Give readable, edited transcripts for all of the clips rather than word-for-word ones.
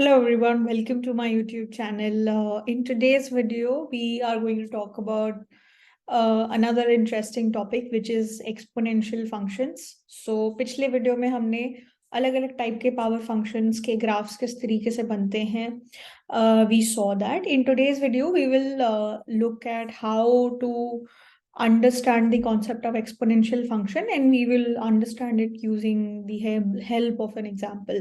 Hello everyone, welcome to my YouTube channel. In today's video, we are going to talk about another interesting topic which is exponential functions. So पिछले video में हमने अलग अलग type के power functions के graphs किस तरीके से बनते हैं. We saw that. In today's video, we will look at how to understand the concept of exponential function, and we will understand it using the help of an example.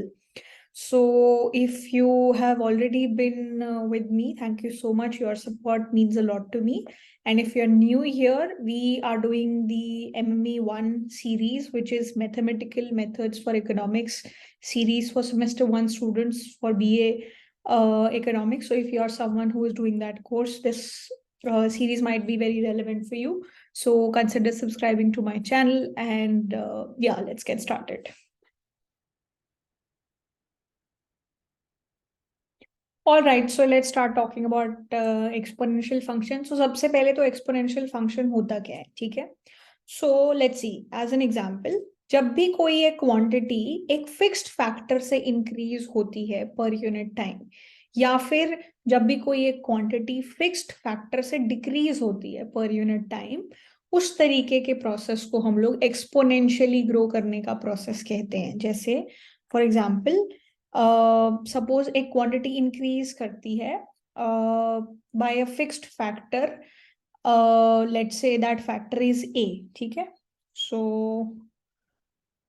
So, if you have already been with me, thank you so much. Your support means a lot to me. And if you're new here, we are doing the MME1 series, which is Mathematical Methods for Economics series for semester 1 students for BA Economics. So, if you are someone who is doing that course, this series might be very relevant for you. So, consider subscribing to my channel, and yeah, let's get started. All right, so let's start talking about exponential function. So सबसे पहले तो exponential function होता क्या है, ठीक है? So let's see, as an example, जब भी कोई एक quantity एक fixed factor से increase होती है per unit time, या फिर जब भी कोई एक quantity fixed factor से decrease होती है per unit time, उस तरीके के process को हम लोग exponentially grow करने का process कहते हैं. जैसे for example, सपोज एक क्वांटिटी इंक्रीज करती है by a fixed factor, let's say that factor is A, ठीक है? So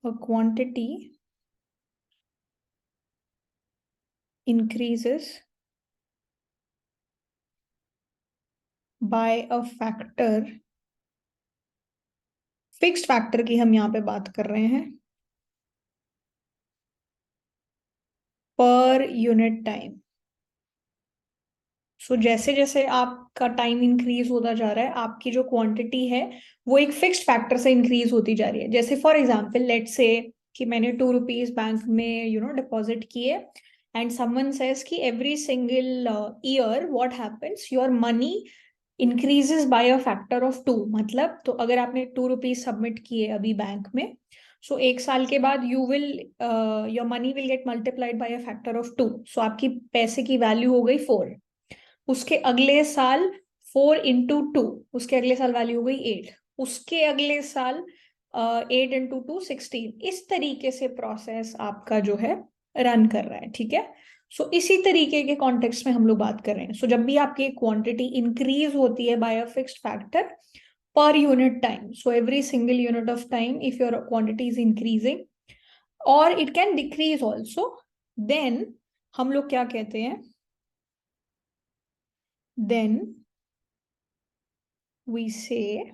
a quantity increases by a factor, fixed factor की हम यहाँ पे बात कर रहे हैं, पर यूनिट टाइम. सो जैसे जैसे आपका टाइम इंक्रीज होता जा रहा है, आपकी जो क्वांटिटी है वो एक फिक्स्ड फैक्टर से इंक्रीज होती जा रही है. जैसे फॉर एग्जांपल लेट्स से कि मैंने 2 रुपीज बैंक में डिपॉजिट किए, एंड समवन सेज कि every single year what happens, your money increases by a factor of 2. मतलब तो अगर आपने 2 रुपीज सबमिट किए अभी बैंक में, सो एक साल के बाद you will your money will get multiplied by a factor of 2. सो आपकी पैसे की वैल्यू हो गई 4. उसके अगले साल 4 into 2, उसके अगले साल वैल्यू हो गई 8. उसके अगले साल 8 into 2 16. इस तरीके से प्रोसेस आपका जो है रन कर रहा है, ठीक है? सो इसी तरीके के कॉन्टेक्स्ट में हम लोग बात कर रहे हैं. सो जब भी आपकी क्वांटिटी इंक्रीज होती है बाय अ फिक्स्ड फैक्टर पर unit time, so every single unit of time if your quantity is increasing, और it can decrease also, then हम लोग क्या कहते हैं? then we say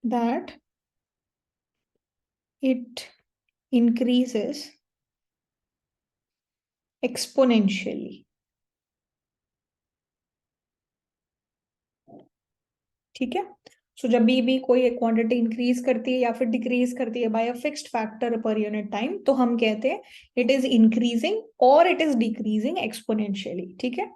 that it increases exponentially. ठीक है? सो जब भी कोई एक क्वांटिटी इंक्रीज करती है या फिर डिक्रीज करती है बाय अ फिक्स्ड फैक्टर पर यूनिट टाइम, तो हम कहते हैं इट इज इंक्रीजिंग और इट इज डिक्रीजिंग एक्सपोनेंशियली, ठीक है?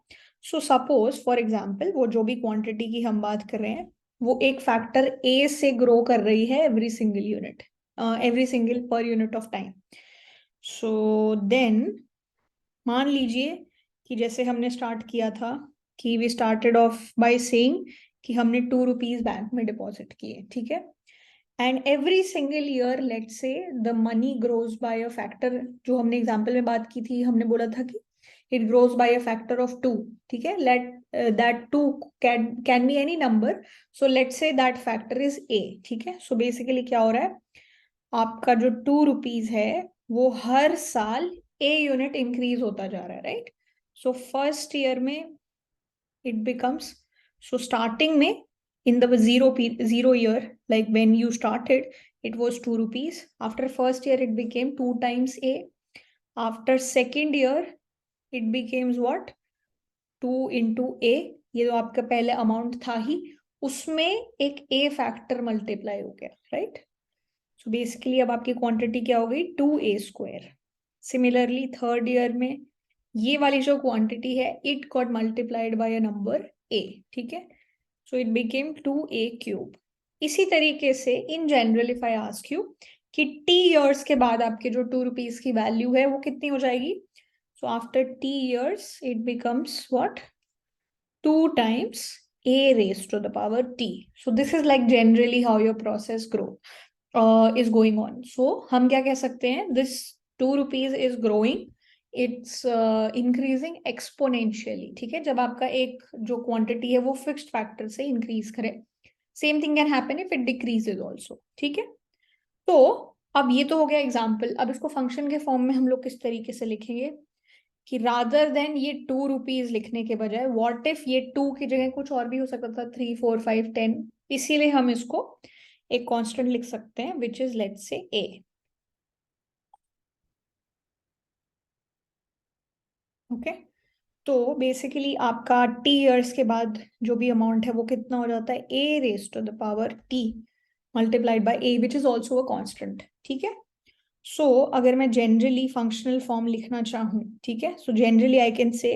सो सपोज फॉर एग्जांपल, वो जो भी क्वांटिटी की हम बात कर रहे हैं वो एक फैक्टर ए से ग्रो कर रही है every single unit, every single पर unit of time. So then मान लीजिए कि जैसे हमने स्टार्ट किया था कि we started off by saying कि हमने 2 रुपीज बैंक में डिपॉजिट किए, ठीक है? And every single year let's say the money grows bye a factor, जो हमने एग्जांपल में बात की थी, हमने बोला था कि it grows bye a factor of 2, ठीक है? Let that 2 can be any number, so let's say that factor is A, ठीक है? सो बेसिकली क्या हो रहा है, आपका जो 2 रुपीज है वो हर साल ए यूनिट इंक्रीज होता जा रहा है, राइट? सो फर्स्ट ईयर में इट बिकम्स, सो स्टार्टिंग में in the zero year, like when you started, it was 2 rupees. After first year it became 2 times a. After second year it becomes what, 2 into a. ये जो आपका पहले amount था ही, उसमें एक a factor multiply हो गया, राइट? सो बेसिकली अब आपकी क्वांटिटी क्या हो गई, 2a². सिमिलरली थर्ड ईयर में ये वाली जो क्वांटिटी है it got multiplied by a number a, ठीक है? So it became 2a³. इसी तरीके से in general if I ask you कि t इयर्स के बाद आपके जो 2 रुपीज की वैल्यू है वो कितनी हो जाएगी, So after t years, it becomes what? 2 times a raised to the power t. So this is like generally how your process is going on. So हम क्या कह सकते हैं? This 2 rupees is growing. It's increasing exponentially. ठीक है, जब आपका एक जो क्वांटिटी है वो फिक्स्ड फैक्टर से इंक्रीज करे. Same thing can happen if it decreases also. ठीक है, तो अब ये तो हो गया एग्जाम्पल. अब इसको फंक्शन के फॉर्म में हम लोग किस तरीके से लिखेंगे कि रादर देन ये 2 रुपीज लिखने के बजाय व्हाट इफ ये 2 की जगह कुछ और भी हो सकता था, 3, 4, 5, 10. इसीलिए हम इसको एक कांस्टेंट लिख सकते हैं which is let's say a. Okay, तो बेसिकली आपका t इयर्स के बाद जो भी अमाउंट है वो कितना हो जाता है? a raise to the power t multiplied by a which is also a constant. ठीक है, सो अगर मैं जनरली फंक्शनल फॉर्म लिखना चाहूँ, ठीक है, so generally I can say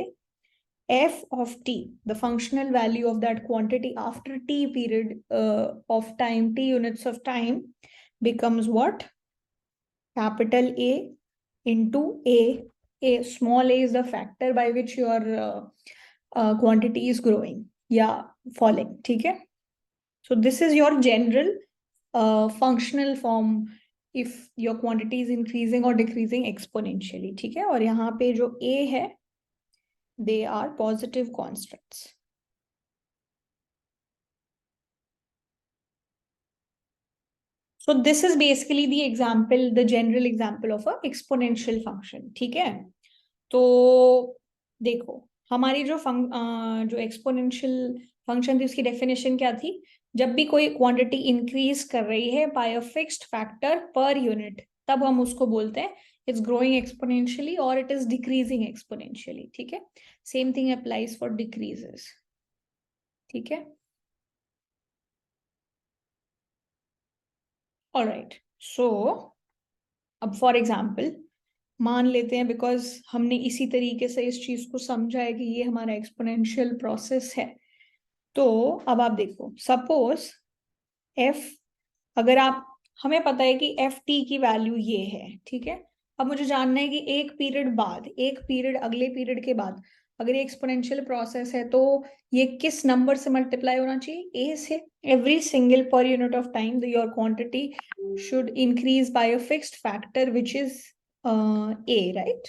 f of t, the functional value of that quantity after t period of time, t units of time, becomes what? Capital A into a. Small a is the factor by which your quantity is growing, yeah, falling. ठीक है, so this is your general functional form if your quantity is increasing or decreasing exponentially. ठीक है, और यहाँ पे जो a है they are positive constants. So this is basically the example, the general example of a exponential function. ठीक है, तो देखो हमारी जो एक्सपोनेंशियल फंक्शन थी उसकी डेफिनेशन क्या थी? जब भी कोई क्वांटिटी इंक्रीज कर रही है बाय अ फिक्स्ड फैक्टर पर यूनिट, तब हम उसको बोलते हैं इट्स ग्रोइंग एक्सपोनेंशियली और इट इज डिक्रीजिंग एक्सपोनेंशियली. ठीक है, same thing applies for decreases. ठीक है, ऑलराइट. सो अब फॉर एग्जाम्पल मान लेते हैं, बिकॉज हमने इसी तरीके से इस चीज को समझा है कि ये हमारा एक्सपोनेंशियल प्रोसेस है. तो अब आप देखो, सपोज एफ, अगर आप, हमें पता है कि एफ टी की वैल्यू ये है. ठीक है, अब मुझे जानना है कि एक पीरियड बाद, एक पीरियड अगले पीरियड के बाद अगर ये एक्सपोनेंशियल प्रोसेस है तो ये किस नंबर से मल्टीप्लाई होना चाहिए? ए से. एवरी सिंगल पर unit of time your quantity should increase by a fixed factor which is a, right?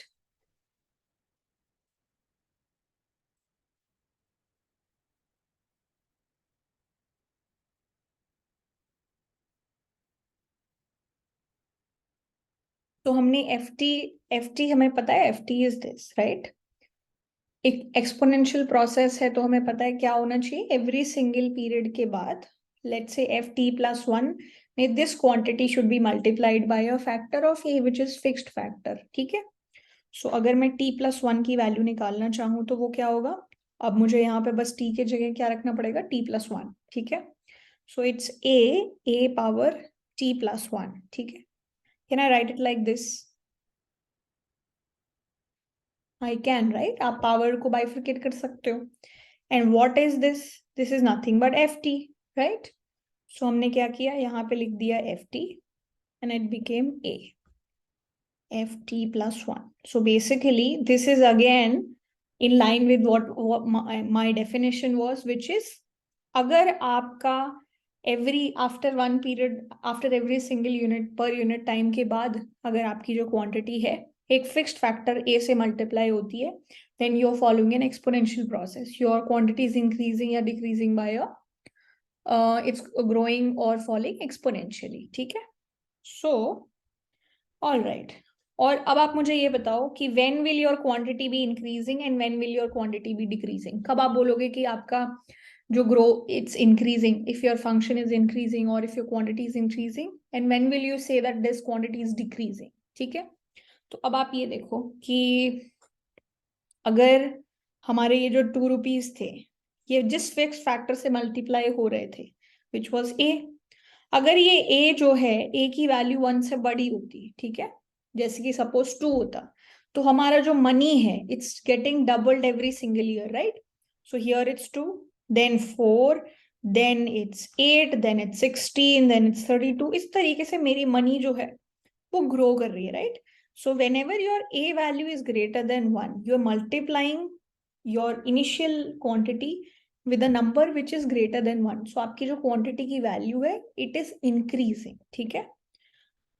तो हमने एफ टी हमें पता है, F T is this, right? एक एक्सपोनेंशियल प्रोसेस है तो हमें पता है क्या होना चाहिए? एवरी सिंगल पीरियड के बाद let's say F T plus one में this quantity should be multiplied by a factor of A which is fixed factor. ठीक है, सो अगर मैं टी प्लस वन की वैल्यू निकालना चाहूँ तो वो क्या होगा? अब मुझे यहाँ पे बस टी के जगह क्या रखना पड़ेगा? T plus one. ठीक है, so it's A power T plus one. ठीक है, can I write it like this? I can, right? आप पावर को बाइफिकेट कर सकते हो. And what is this? This is nothing but F T, right? So हमने क्या किया, यहाँ पे लिख दिया F T and it became A, F T plus one. So basically this is again in line with what my definition was, which is अगर आपका every after one period, after every single unit per unit time के बाद अगर आपकी जो quantity है एक fixed factor a से multiply होती है, then you're following an exponential process. Your quantity is increasing या decreasing by a it's growing or falling exponentially. ठीक है, so all right. और अब आप मुझे ये बताओ कि when will your quantity be increasing and when will your quantity be decreasing? कब आप बोलोगे कि आपका जो grow it's increasing, if your function is increasing or if your quantity is increasing, and when will you say that this quantity is decreasing? ठीक है, तो अब आप ये देखो कि अगर हमारे ये जो 2 रुपीज थे ये जिस फिक्स फैक्टर से मल्टीप्लाई हो रहे थे विच वॉज ए, अगर ये ए जो है ए की वैल्यू 1 से बड़ी होती, ठीक है, जैसे कि सपोज 2 होता, तो हमारा जो मनी है it's getting doubled every single year, right? So here it's 2, then 4, then it's 8, then it's 16, then it's 32. इस तरीके से मेरी मनी जो है वो ग्रो कर रही है, right? So whenever your A value is greater than 1, you're multiplying your initial quantity with a number which is greater than 1. So आपकी जो quantity की value है, it is increasing. ठीक है?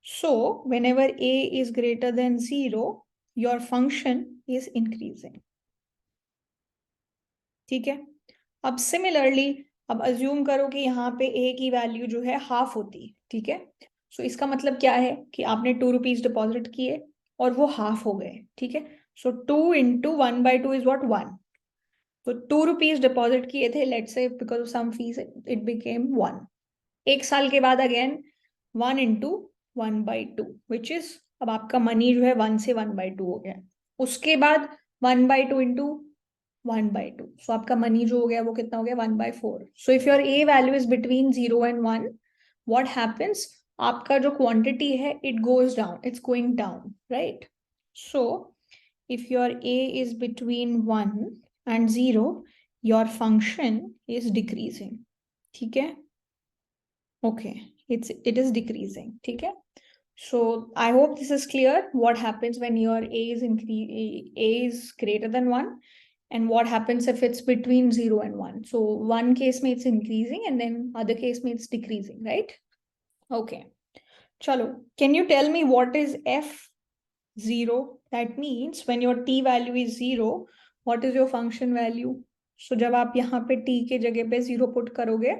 So whenever A is greater than 0, your function is increasing. ठीक है? अब similarly, अब अज्यूम करो कि यहाँ पे ए की वैल्यू जो है हाफ होती है. ठीक है? सो इसका मतलब क्या है कि आपने 2 रुपीज डिपॉजिट किए और वो हाफ हो गए. ठीक है? So 2 × 1/2 is what 1. तो 2 रुपीज डिपॉजिट किए थे, let's say because of some fees it became 1. एक साल के बाद अगेन 1 × 1/2 विच इज, अब आपका मनी जो है 1 से 1/2 हो गया. उसके बाद 1/2 × 1/2. सो आपका मनी जो हो गया वो कितना हो गया 1/4. So if your A value is between 0 and 1, what happens, आपका जो क्वांटिटी है it goes down, it's going down, right? So if your A is between 1 and 0, your function is decreasing. ठीक है? Okay, it is decreasing. ठीक है? So I hope this is clear what happens when your A is greater than 1 and what happens if it's between 0 and 1. So one case may it's increasing and then other case may it's decreasing, right? Okay. Chalo, can you tell me what is F0? That means when your t value is 0, what is your function value? So जब आप यहाँ पे t के जगह पे 0 put करोगे,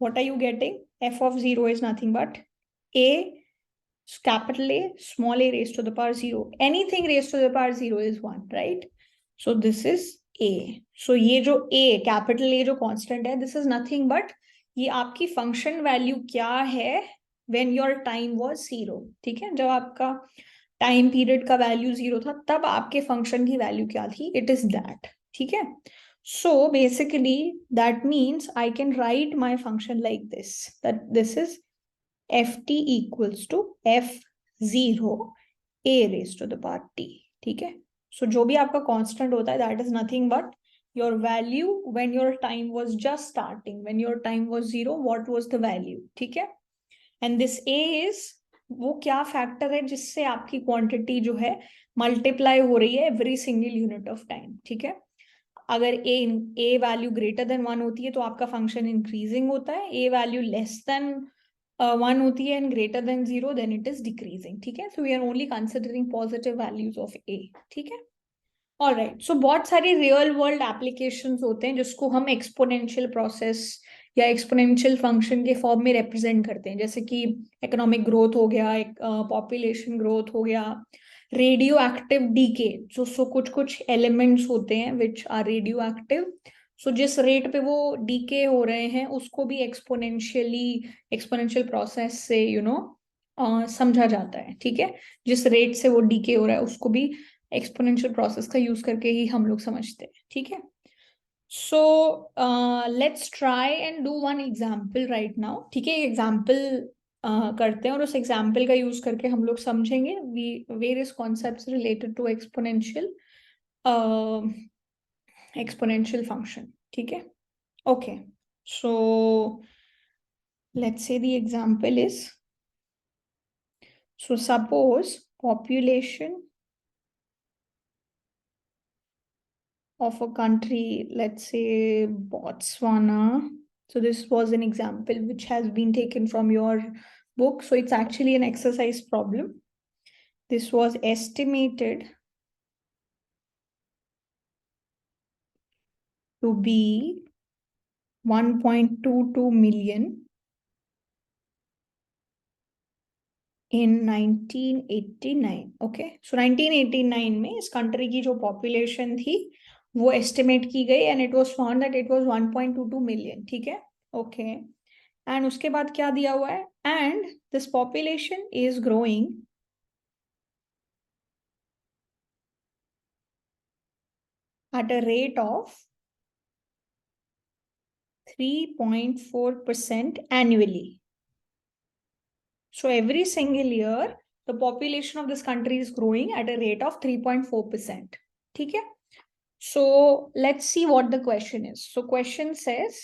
what are you getting? F of 0 is nothing but A, capital A, small a raised to the power 0. Anything raised to the power 0 is 1, right? So this is A. So ये जो A, capital A जो constant है, this is nothing but ये आपकी function value क्या है when your time was 0. ठीक है? जब आपका time period का value 0 था, तब आपके function की value क्या थी? It is that. ठीक है? So basically that means I can write my function like this, that this is ft equals to f0 a raised to the power t. ठीक है? सो जो भी आपका कांस्टेंट होता है that is nothing but your value when your time was just starting, when your time was 0, what was the value. ठीक है? And this A is वो क्या फैक्टर है जिससे आपकी क्वांटिटी जो है मल्टीप्लाई हो रही है every single unit of time. ठीक है? अगर ए वैल्यू ग्रेटर देन 1 होती है तो आपका फंक्शन इंक्रीजिंग होता है. ए वैल्यू लेस देन 1 होती है and greater than 0, then it is decreasing. ठीक है? So we are only considering positive values of A. ठीक है? ऑलराइट. सो बहुत सारे रियल वर्ल्ड एप्लीकेशंस होते हैं जिसको हम एक्सपोनेंशियल प्रोसेस या एक्सपोनेंशियल फंक्शन के फॉर्म में रिप्रेजेंट करते हैं, जैसे कि इकोनॉमिक ग्रोथ हो गया, पॉपुलेशन ग्रोथ हो गया, रेडियो एक्टिव डीके. सो कुछ कुछ एलिमेंट्स होते हैं विच आर रेडियो एक्टिव. सो जिस रेट पे वो डीके हो रहे हैं उसको भी एक्सपोनेंशियल प्रोसेस से समझा जाता है. ठीक है? जिस रेट से वो डीके हो रहा है उसको भी एक्सपोनेंशियल प्रोसेस का यूज करके ही हम लोग समझते हैं. ठीक है? So let's try and do one example right now. ठीक है? एग्जाम्पल करते हैं और उस एग्जाम्पल का यूज करके हम लोग समझेंगे various concepts related to exponential function. ठीक है? Okay. So let's say the example is, so suppose population of a country, let's say Botswana. So this was an example which has been taken from your book. So it's actually an exercise problem. This was estimated to be 1.22 million in 1989. Okay, सो 1989 में इस country की जो population थी वो estimate की गई and it was found that it was 1.22 million. ठीक है? ओके. एंड उसके बाद क्या दिया हुआ है, and this population is growing at a rate of 3.4% annually. So every single year, the population of this country is growing at a rate of 3.4%. ठीक है? So let's see what the question is. So question says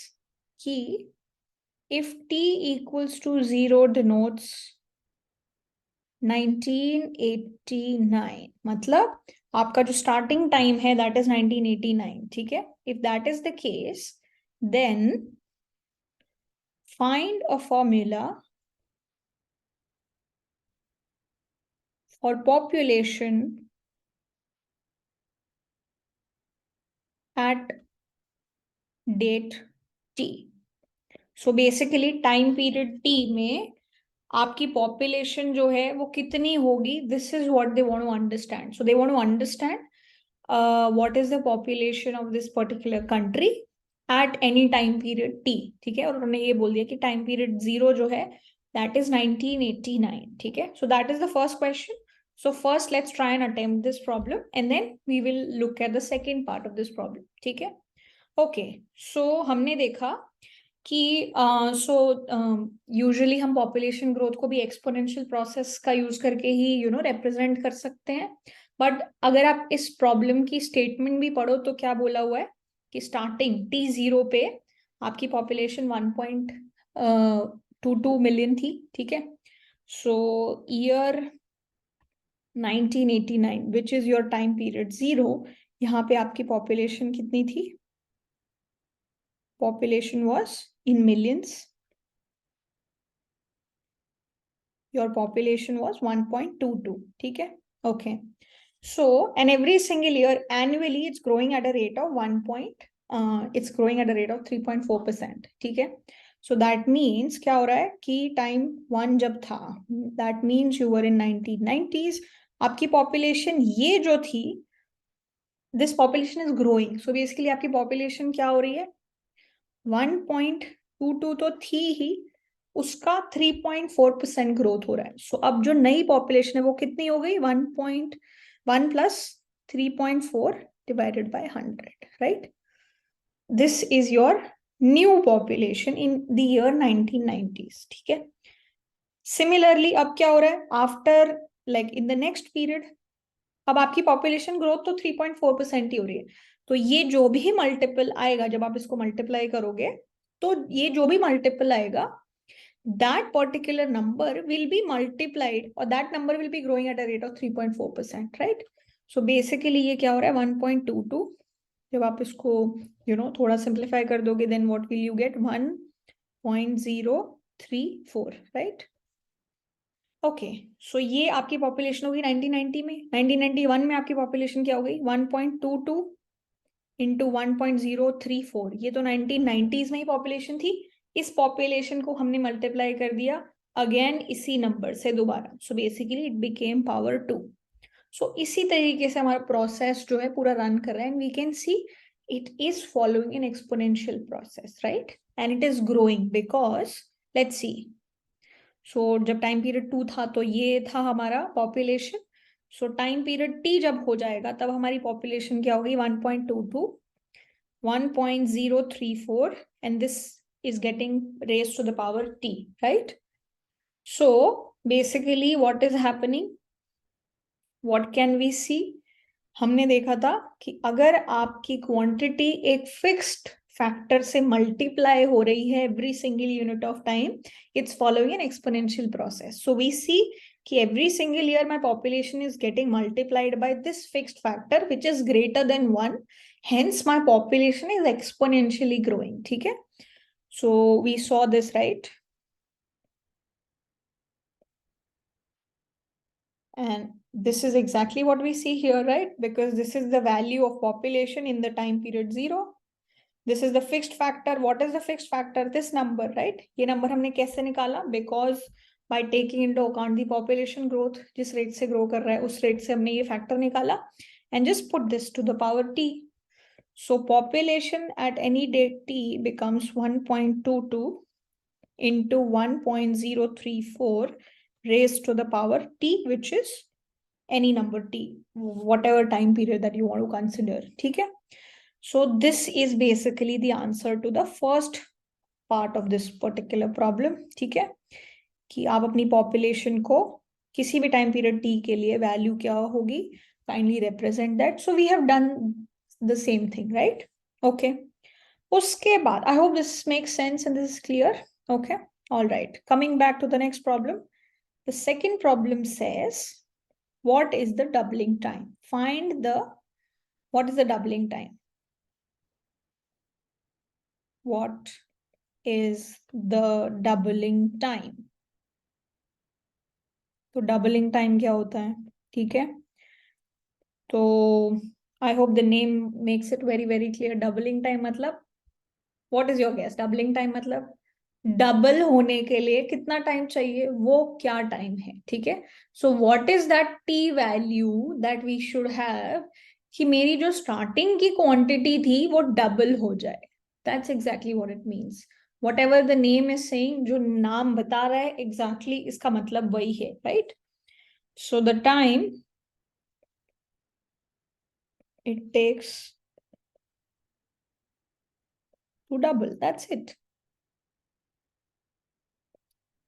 कि if t equals to 0 denotes 1989, मतलब आपका जो starting time है that is 1989, ठीक है। If that is the case, then find a formula for population at date T. So basically time period T में आपकी population जो है वो कितनी होगी, this is what they want to understand. So they want to understand what is the population of this particular country at any time period T, ठीक है। और उन्होंने ये बोल दिया कि टाइम पीरियड 0 जो है दैट इज 1989, ठीक है। So that is the first question. So first let's try and attempt this problem and then we will look at the second part of this problem, ठीक है। ओके, सो हमने देखा कि usually हम पॉपुलेशन ग्रोथ को भी एक्सपोनेंशियल प्रोसेस का use करके ही रिप्रेजेंट कर सकते हैं। बट अगर आप इस प्रॉब्लम की स्टेटमेंट भी पढ़ो तो क्या बोला हुआ है कि स्टार्टिंग T0 पे आपकी पॉपुलेशन 1.22 मिलियन थी, ठीक है। So year 1989 which is your time period 0, यहाँ पे आपकी पॉपुलेशन कितनी थी? Population was in millions. Your population was 1.22, ठीक है। Okay, so and every single year annually it's growing at a rate of it's growing at a rate of 3.4%, ठीक है। So that means क्या हो रहा है कि time 1 जब था, that means you were in 1990s, आपकी population ये जो थी, this population is growing, so basically आपकी population क्या हो रही है, 1.22 तो थी ही, उसका 3.4% ग्रोथ हो रहा है। सो अब जो नई पॉपुलेशन है वो कितनी हो गई, 1.1 plus 3.4 divided by 100, right. This is your new population in the year 1990s, ठीक है। सिमिलरली अब क्या हो रहा है, after like in the next period, अब आपकी पॉपुलेशन ग्रोथ तो 3.4% ही हो रही है। तो ये जो भी मल्टीपल आएगा, जब आप इसको मल्टीप्लाई करोगे तो ये जो भी मल्टीपल आएगा that particular number will be multiplied or that number will be growing at a rate of 3.4%, right? So basically ये क्या हो रहा है, 1.22, जब आप इसको थोड़ा सिंप्लीफाई कर दोगे then what will you get, 1.034, right? Okay, सो ये आपकी पॉपुलेशन होगी 1990 में। 1991 में आपकी पॉपुलेशन क्या हो गई, 1.22 इंटू 1.034, ये तो 1990s में ही पॉपुलेशन थी। इस पॉपुलेशन को हमने मल्टीप्लाई कर दिया अगेन इसी नंबर से दोबारा, so basically it became power 2। सो इसी तरीके से हमारा प्रोसेस जो है पूरा रन कर रहा है and we can see it is following an exponential process, right, and it is growing because let's see. So जब टाइम पीरियड 2 था तो ये था हमारा population. So time period T जब हो जाएगा तब हमारी पॉपुलेशन क्या होगी, 1.22, 1.034, and this is getting raised to the power T, right? So basically what is happening, what can we see? हमने देखा था कि अगर आपकी क्वांटिटी एक फिक्स्ड फैक्टर से मल्टीप्लाई हो रही है every single unit of time, it's following an exponential process. So we see कि every single year my population is getting multiplied by this fixed factor which is greater than 1, hence my population is exponentially growing, ठीक है। So we saw this, right, and this is exactly what we see here, right, because this is the value of population in the time period 0. This is the fixed factor. What is the fixed factor? This number, right? ये number हमने कैसे निकाला? Because by taking into account the population growth, जिस rate से grow कर रहा है उस rate से हमने ये factor निकाला and just put this to the power t. So population at any date t becomes 1.22 into 1.034 raised to the power t, which is any number t, whatever time period that you want to consider, ठीक है। So this is basically the answer to the first part of this particular problem, ठीक है, कि आप अपनी population को किसी भी time period t के लिए value क्या होगी, kindly represent that. So we have done the same thing, right? Okay. उसके बाद I hope this makes sense and this is clear. Okay. All right. Coming back to the next problem. The second problem says, what is the doubling time? What is the doubling time? What is the doubling time? तो doubling time क्या होता है? ठीक है, तो I hope the name makes it very very clear. Doubling time मतलब, what is your guess? Doubling time मतलब double होने के लिए कितना टाइम चाहिए, वो क्या टाइम है? ठीक है, so what is that T value that we should have कि मेरी जो स्टार्टिंग की क्वांटिटी थी वो डबल हो जाए. That's exactly what it means. What ever the name is saying, जो नाम बता रहा है एग्जैक्टली इसका मतलब वही है, right? So the time it takes to double, that's it.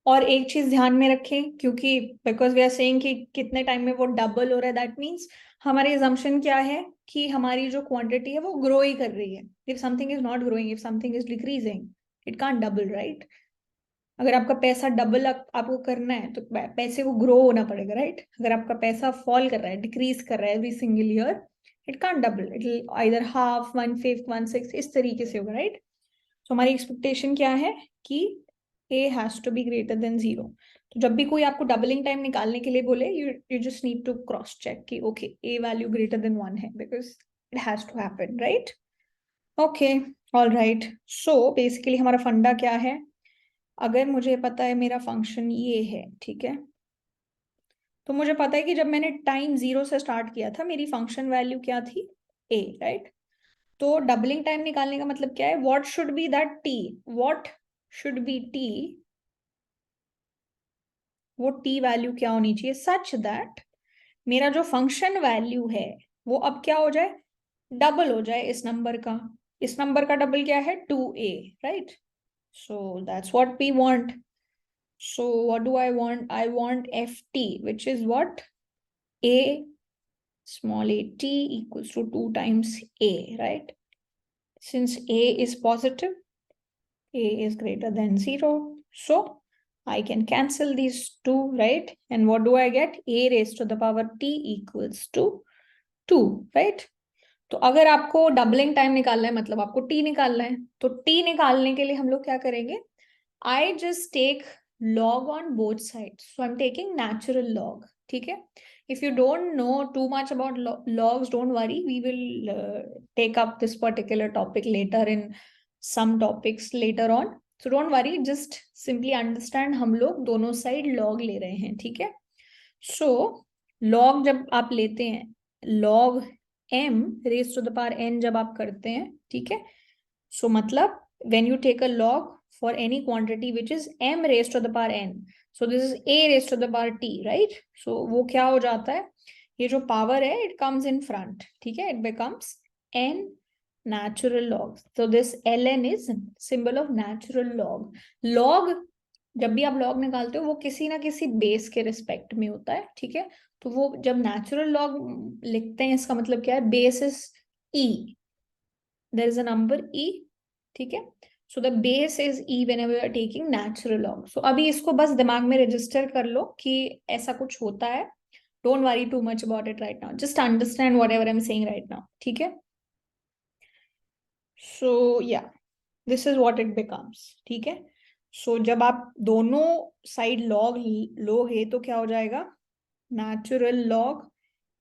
और एक चीज ध्यान में रखें, क्योंकि बिकॉज वी आर सेइंग कि कितने टाइम में वो डबल हो रहा है, दैट मीन्स हमारी assumption क्या है कि हमारी जो क्वांटिटी है वो ग्रो ही कर रही है. If something is not growing, if something is decreasing, it can't double, right? अगर आपका पैसा डबल आपको करना है तो पैसे को ग्रो होना पड़ेगा, राइट? अगर आपका पैसा फॉल कर रहा है, डिक्रीज कर रहा है every single year, it can't double, it will either half, 1/5, 1/6, इस तरीके से होगा, राइट? तो हमारी एक्सपेक्टेशन क्या है कि a has to be greater than 0. तो जब भी कोई आपको डबलिंग टाइम निकालने के लिए बोले, you just need to cross check कि okay, a value greater than 1 है, because it has to happen, right? Okay, all right. So basically हमारा फंडा क्या है? अगर मुझे पता है मेरा फंक्शन ये है, ठीक है, तो मुझे पता है कि जब मैंने टाइम 0 से स्टार्ट किया था, मेरी फंक्शन वैल्यू क्या थी? a, right? तो डबलिंग टाइम निकालने का मतलब क्या है? What should be that T? What should be T? वो टी वैल्यू क्या होनी चाहिए सच दैट मेरा जो फंक्शन वैल्यू है वो अब क्या हो जाए? डबल हो जाए इस नंबर का. इस नंबर का डबल क्या है? 2a, right? So that's what we want. So what do I want? I want ft, which is what? a small a t equals to 2 times a, right? Since a is positive, a is greater than 0, so I can cancel these two, right? And what do I get? A raised to the power t equals to 2, right? तो अगर आपको doubling time निकालना है, मतलब आपको t निकालना है, तो t निकालने के लिए हम लोग क्या करेंगे? I just take log on both sides, so I'm taking natural log. ठीक है, if you don't know too much about logs, don't worry, we will take up this particular topic later in some topics later on. So don't worry, just simply understand हम लोग दोनों side log ले रहे हैं, ठीक है? So log जब आप लेते हैं, log m raised to the power n जब आप करते हैं, ठीक है, so मतलब when you take a log for any quantity which is m raised to the power n, so this is a raised to the power t, right? So वो क्या हो जाता है? ये जो पावर है it comes in front, ठीक है, it becomes n natural log. So this ln is symbol of natural log. log जब भी आप log निकालते हो वो किसी ना किसी बेस के रिस्पेक्ट में होता है, ठीक है? तो वो जब नेचुरल लॉग लिखते हैं इसका मतलब क्या है? Base is e, there is a number e, ठीक है? So the base is e whenever you are taking natural log. So अभी इसको बस दिमाग में रजिस्टर कर लो कि ऐसा कुछ होता है. Don't worry too much about it right now. Just understand whatever I'm saying right now. ठीक है? So yeah, this is what it becomes. ठीक है? So जब आप दोनों साइड log लोगे तो क्या हो जाएगा? Natural log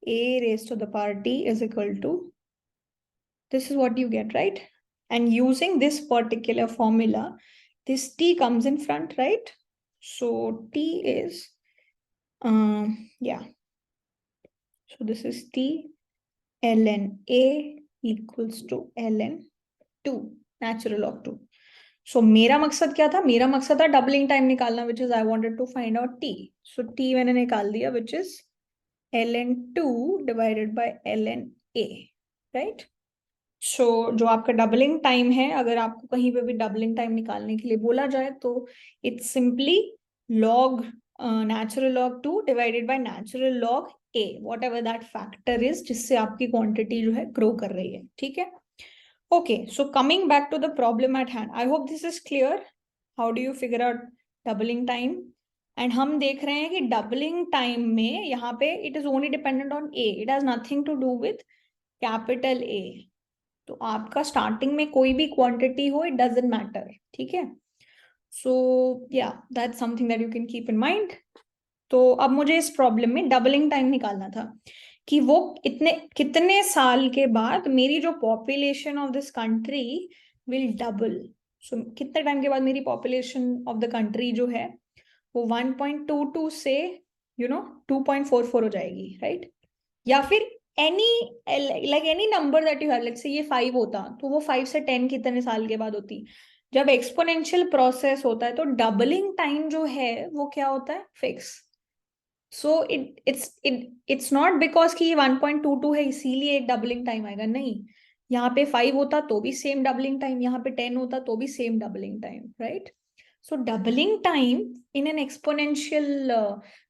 a raised to the power t is equal to, this is what you get, right? And using this particular formula, this t comes in front, right? So t is, yeah. So this is t ln a equals to ln 2, natural log 2. So मेरा मकसद क्या था? मेरा मकसद था doubling time निकालना, which is I wanted to find out t. So t मैंने निकाल दिया, which is ln 2 divided by ln a, right? सो जो आपका डबलिंग टाइम है, अगर आपको कहीं पे भी डबलिंग टाइम निकालने के लिए बोला जाए तो it's simply log natural log 2 divided by natural log a, what ever that factor is जिससे आपकी क्वांटिटी जो है ग्रो कर रही है, ठीक है? Okay, so coming back to the problem at hand, I hope this is clear. How do you figure out doubling time? And हम देख रहे हैं कि डबलिंग टाइम में यहाँ पे it is only dependent on A, it has nothing to do with capital A. तो आपका स्टार्टिंग में कोई भी क्वांटिटी हो, इट डजंट मैटर, ठीक है। सो या that's something that you can keep in mind. तो अब मुझे इस प्रॉब्लम में डबलिंग टाइम निकालना था कि वो इतने कितने साल के बाद मेरी जो population of this country will double. So कितने टाइम के बाद मेरी पॉपुलेशन ऑफ द कंट्री जो है वो 1.22 से 2.44 हो जाएगी, राइट। या फिर any like any number that you have, let's say ये 5 होता तो वो 5 से 10 कितने साल के बाद होती। जब एक्सपोनेंशियल प्रोसेस होता है तो डबलिंग टाइम जो है वो क्या होता है, fix. So it's not because कि ये 1.22 है इसीलिए एक डबलिंग टाइम आएगा, नहीं। यहाँ पे 5 होता तो भी सेम डबलिंग टाइम, यहाँ पे 10 होता तो भी same doubling time, right. So doubling time in an exponential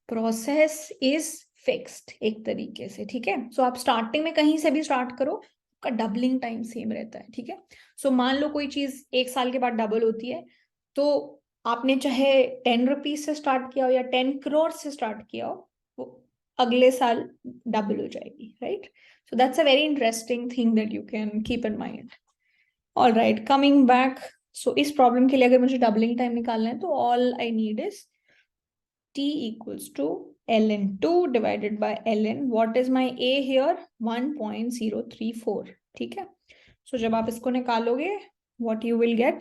process is fixed एक तरीके से, ठीक है। सो आप स्टार्टिंग में कहीं से भी स्टार्ट करो, का डबलिंग टाइम सेम रहता है, ठीक है। सो मान लो कोई चीज 1 साल के बाद डबल होती है, तो आपने चाहे 10 रुपीज से स्टार्ट किया हो या 10 करोड़ से स्टार्ट किया हो, वो अगले साल डबल हो जाएगी, right. So that's a very interesting thing that you can keep in mind. All right, coming back. So इस प्रॉब्लम के लिए अगर मुझे डबलिंग टाइम निकालना है तो all I need is t equals to ln2 divided by ln, what is my a here, 1.034, ठीक है। सो जब आप इसको निकालोगे, what you will get,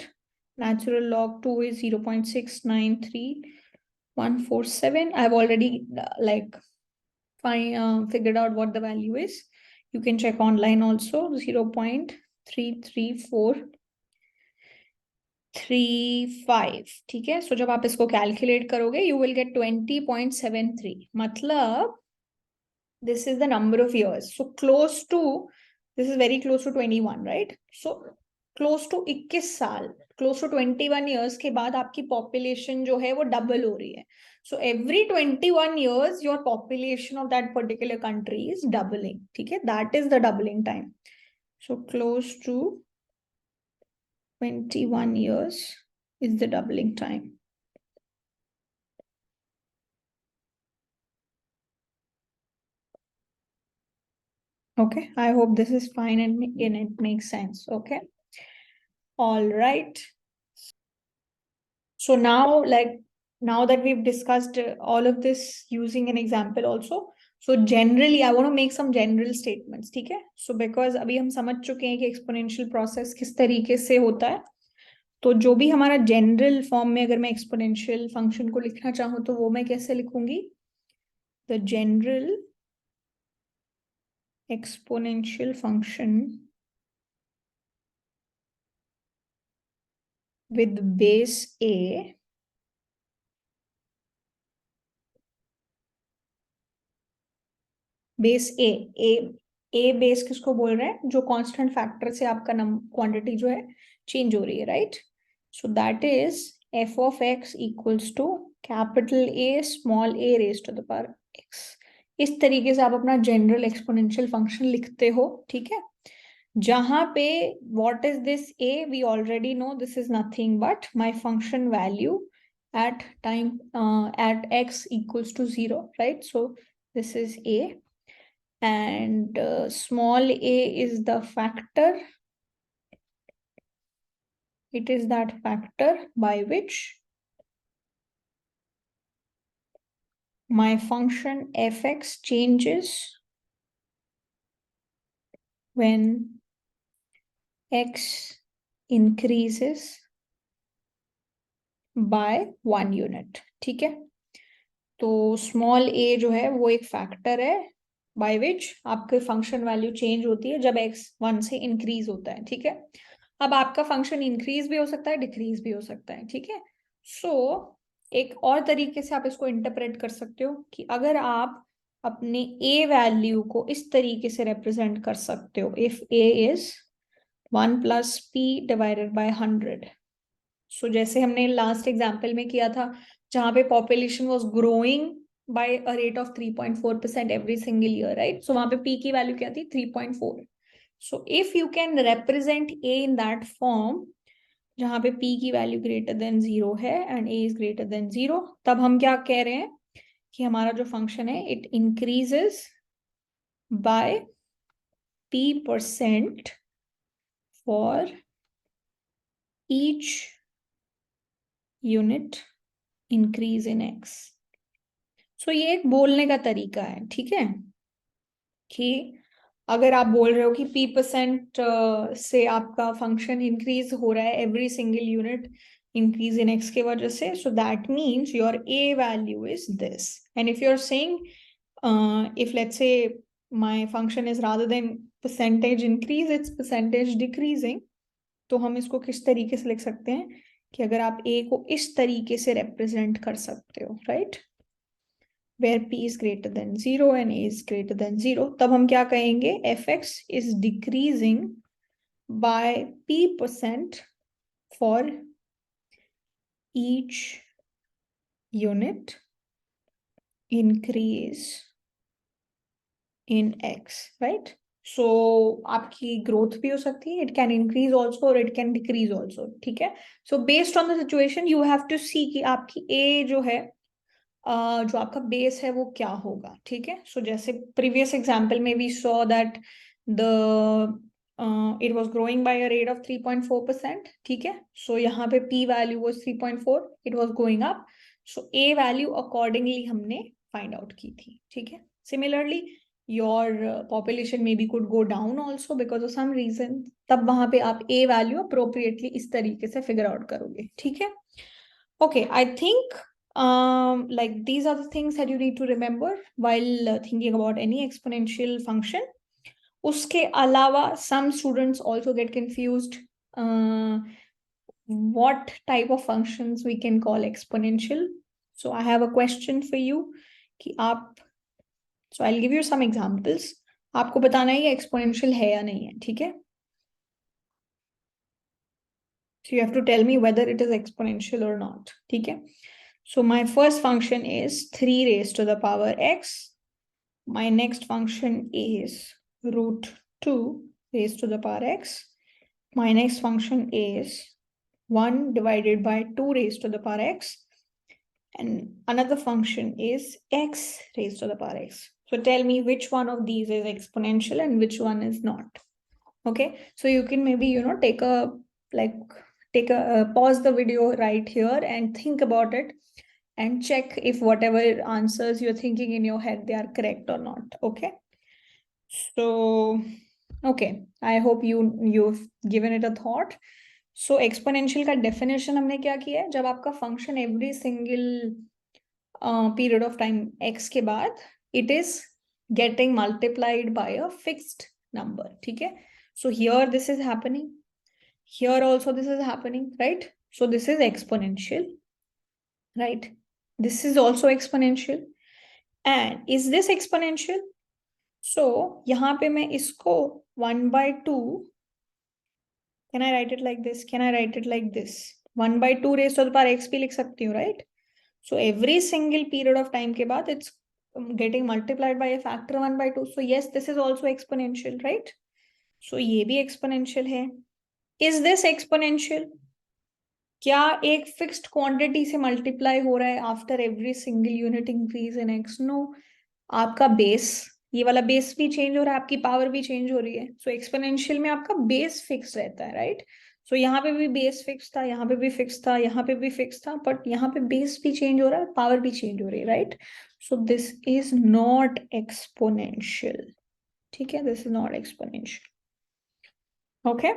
natural log 2 is 0.693147. I've already figured out what the value is. You can check online also, 0.33435, ठीक है। सो जब आप इसको कैलकुलेट करोगे यू विल गेट 20.73, मतलब this is the number of years. So close to, this is very close to 21, right? So close to 21 साल, close to 21 years के बाद आपकी population जो है वो डबल हो रही है। So every 21 years your population of that particular country is doubling, ठीक है। That is the doubling time. So close to 21 years is the doubling time. Okay, I hope this is fine and it makes sense. Okay, all right. So now, now that we've discussed all of this using an example also, so generally I want to make some general statements, ठीक है। So because अभी हम समझ चुके हैं कि exponential process किस तरीके से होता है, तो जो भी हमारा general form में अगर मैं exponential function को लिखना चाहूँ तो वो मैं कैसे लिखूंगी, the general exponential function with base a, base A base किसको बोल रहे हैं, जो कांस्टेंट फैक्टर से आपका क्वांटिटी जो है चेंज हो रही है, right. So that is F of X equals to capital A small A raise to the power X. इस तरीके से आप अपना जनरल एक्सपोनेंशियल फंक्शन लिखते हो, ठीक है। जहां पे what is this A, we already know this is nothing but my function value at time at x equals to 0, right? So this is a, and small a is the factor, it is that factor by which my function fx changes when x increases by 1 unit, ठीक है। तो small a जो है वो एक factor है by which आपके function value change होती है जब x 1 से इंक्रीज होता है, ठीक है। अब आपका फंक्शन इंक्रीज भी हो सकता है, डिक्रीज भी हो सकता है, ठीक है। सो एक और तरीके से आप इसको इंटरप्रेट कर सकते हो कि अगर आप अपने a वैल्यू को इस तरीके से रिप्रेजेंट कर सकते हो, if a is 1 plus p divided by 100। So जैसे हमने लास्ट एग्जाम्पल में किया था जहां पे population was growing by a rate of 3.4% every single year, right. So वहां पे पी की वैल्यू क्या थी, 3.4। So if you can represent a in that form, जहां पे p की वैल्यू ग्रेटर देन 0 है and a is greater than 0, तब हम क्या कह रहे हैं कि हमारा जो फंक्शन है it increases by p% for each unit increase in x। सो ये एक बोलने का तरीका है, ठीक है, कि अगर आप बोल रहे हो कि p% से आपका फंक्शन इंक्रीज हो रहा है every single unit increase in x के वजह से, so that means your a value is this. And if you are saying if let's say my function is rather than percentage increase it's percentage decreasing, तो हम इसको किस तरीके से लिख सकते हैं कि अगर आप a को इस तरीके से रिप्रेजेंट कर सकते हो, right, where p is greater than 0 and a is greater than 0, तब हम क्या कहेंगे, fx is decreasing by p% for each unit increase in x, right? So आपकी ग्रोथ भी हो सकती है, इट कैन इंक्रीज ऑल्सो और इट कैन डिक्रीज ऑल्सो, ठीक है। So based on the situation you have to see कि आपकी a जो है जो आपका बेस है वो क्या होगा, ठीक है। सो जैसे प्रीवियस एग्जांपल में we saw that the it was growing by a rate of 3.4%, ठीक है। सो यहाँ पे p value was 3.4, it was going up, so a value accordingly हमने फाइंड आउट की थी, ठीक है। Similarly your population may be could go down also because of some reason, तब वहां पे आप a वैल्यू अप्रोप्रिएटली इस तरीके से फिगर आउट करोगे, ठीक है। Okay, I think like these are the things that you need to remember while thinking about any exponential function. Uske alawa, some students also get confused what type of functions we can call exponential. So I have a question for you कि आप, so I'll give you some examples. आपको बताना है ये exponential है या नहीं है, ठीक है। So you have to tell me whether it is exponential or not, ठीक है। So my first function is 3 raised to the power x. My next function is root 2 raised to the power x. My next function is 1 divided by 2 raised to the power x. And another function is x raised to the power x. So tell me which one of these is exponential and which one is not. Okay, so you can maybe, take a pause the video right here and think about it and check if whatever answers you're thinking in your head, they are correct or not. Okay, so okay, I hope you've given it a thought. So exponential का definition हमने क्या किया है, जब आपका function every single period of time x के बाद it is getting multiplied by a fixed number, ठीक है। So here this is happening, here also this is happening, right? So this is exponential, right? This is also exponential. And is this exponential? So यहाँ पे मैं इसको 1/2, can I write it like this? Can I write it like this? 1/2 raised to the power x भी लिख सकती हूँ, right? So every single period of time के बाद it's getting multiplied by a factor 1/2. So yes, this is also exponential, right? So ये भी exponential है. Is this exponential? क्या एक फिक्स्ड क्वांटिटी से मल्टीप्लाई हो रहा है after every single unit increase in X? No, आपका बेस, ये वाला बेस भी चेंज हो रहा है, आपकी पावर भी चेंज हो रही है। सो एक्सपोनेंशियल में आपका बेस फिक्स रहता है, राइट। सो यहाँ पे भी बेस फिक्स था, यहाँ पे भी फिक्स था, यहाँ पे भी फिक्स था, बट यहाँ पे बेस भी चेंज हो रहा है, पावर भी चेंज हो रही है, right. So this is not exponential, ठीक है, this is not exponential. Okay,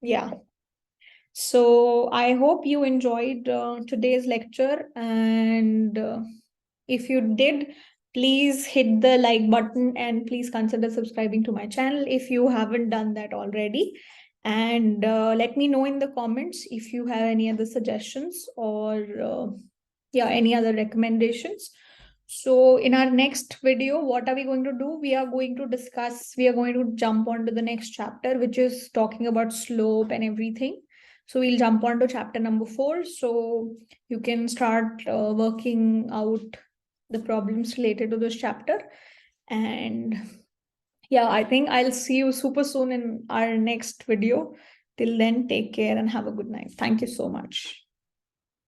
या so I hope you enjoyed today's lecture, and if you did, please hit the like button and please consider subscribing to my channel if you haven't done that already. And let me know in the comments if you have any other suggestions or yeah, any other recommendations. So in our next video, what are we going to do? We are going to jump on to the next chapter, which is talking about slope and everything. So we'll jump on to chapter number 4. So you can start working out the problems related to this chapter. And yeah, I think I'll see you super soon in our next video. Till then, take care and have a good night. Thank you so much.